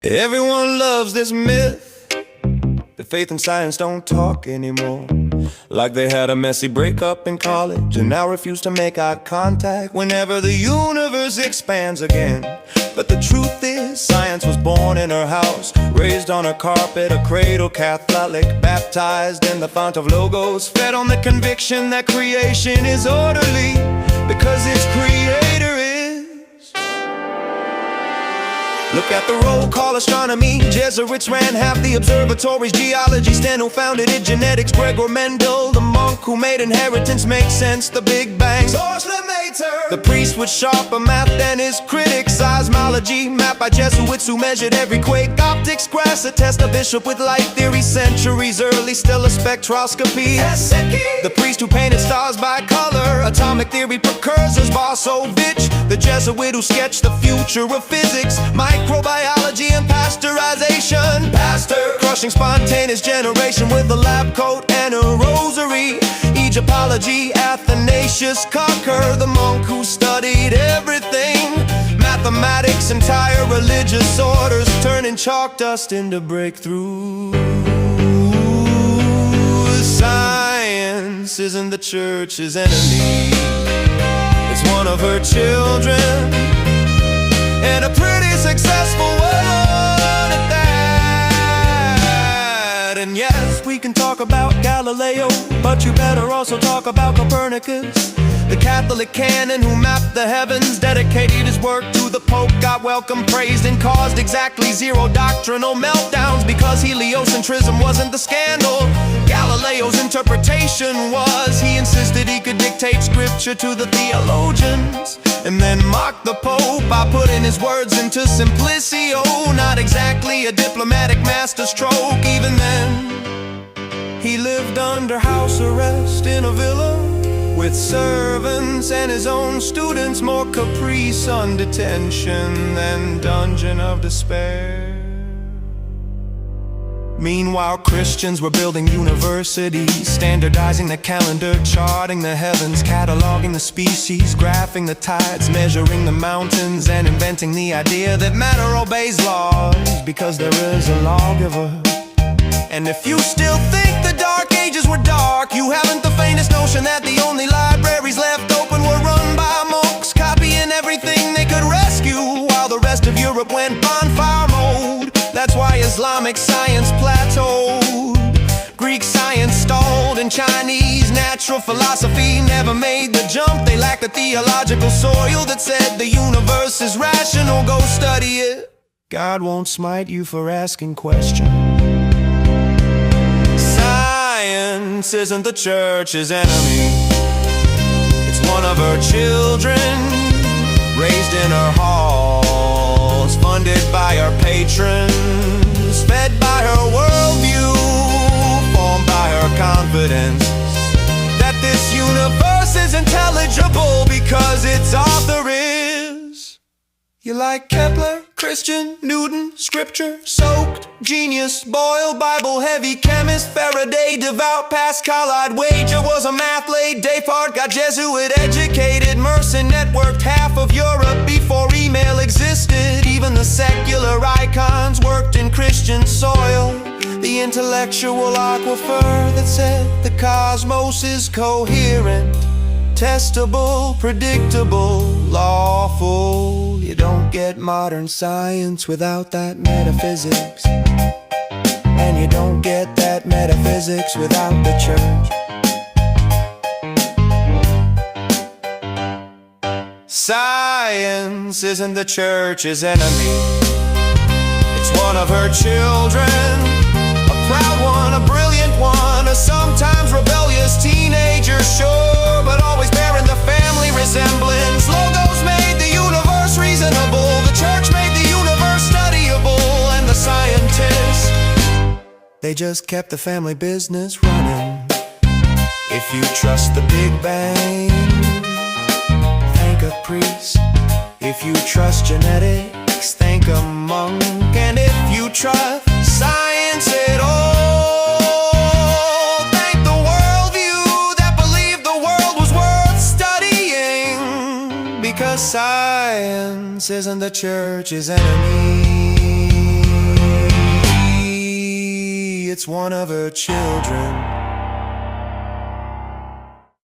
Everyone loves this myth that faith and science don't talk anymore. Like they had a messy breakup in college and now refuse to make eye contact whenever the universe expands again. But the truth is, science was born in her house, raised on her carpet, a cradle Catholic, baptized in the font of logos, fed on the conviction that creation is orderly because its creator is. Look at the roll call: astronomy. Jesuits ran half the observatories. Geology, Stan who founded it. Genetics, Gregor, Mendel, the monk who made inheritance make sense. The Big Bang, source Lemaître. The priest with sharper math than his critics. Seismology, mapped by Jesuits who measured every quake. Optics, grass, a test, a bishop with light theory. Centuries early, still a spectroscopy. The priest who painted stars by color. Atomic theory, precursors, Bossovich. The Jesuit who sketched the future of physics. Microbiology and pasteurization. Pasteur, crushing spontaneous generation with a lab coat and a rosary. Egyptology, Athanasius Cocker, the monk who studied everything. Mathematics, entire religious orders, turning chalk dust into breakthroughs. Science isn't the church's enemy, it's one of her children, and a pretty successful one at that. And yes, we can talk about Galileo, but you better also talk about Copernicus, the Catholic canon who mapped the heavens, dedicated his work to the Pope, got welcome, praised, and caused exactly zero doctrinal meltdowns because heliocentrism wasn't the scandal. Galileo's interpretation was, he insisted he could dictate scripture to the theologians and then mock the Pope by putting his words into simplicio. Not exactly a diplomatic masterstroke. Even then, he lived under house arrest in a villa with servants and his own students. More caprice on detention than dungeon of despair. Meanwhile, Christians were building universities, standardizing the calendar, charting the heavens, cataloging the species, graphing the tides, measuring the mountains, and inventing the idea that matter obeys laws because there is a lawgiver. And if you still think the Dark Ages were dark, you haven't the faintest notion that the only libraries left open were run by monks, copying everything they could rescue, while the rest of Europe went bonfire mode. That's why Islamic science plateaued, Greek science stalled, and Chinese natural philosophy never made the jump. They lacked the theological soil that said the universe is rational. Go study it. God won't smite you for asking questions. Science isn't the church's enemy, it's one of her children, raised in her halls, funded by her patrons, fed by her worldview, formed by her confidence that this universe is intelligible because its author is. You like Kepler, Christian, Newton, scripture soaked genius, Boyle, Bible heavy chemist, Faraday, devout, Pascal, I'd wager was a mathlete. Descartes got Jesuit educated, Merson networked half of Europe before email existed. Even the secular icons worked in Christian soil, the intellectual aquifer that said the cosmos is coherent, testable, predictable, lawful. You don't get modern science without that metaphysics, and you don't get that metaphysics without the church. Science isn't the church's enemy, it's one of her children, a proud one, a brilliant one, a sometimes rebellious teenager, sure, but always bearing the family resemblance. Logos made the universe reasonable, the church made the universe studyable, and the scientists, they just kept the family business running. If you trust the Big Bang, thank a priest. If you trust genetics, thank a monk. And if you trust science at all, thank the worldview that believed the world was worth studying, because science isn't the church's enemy. it's one of her children.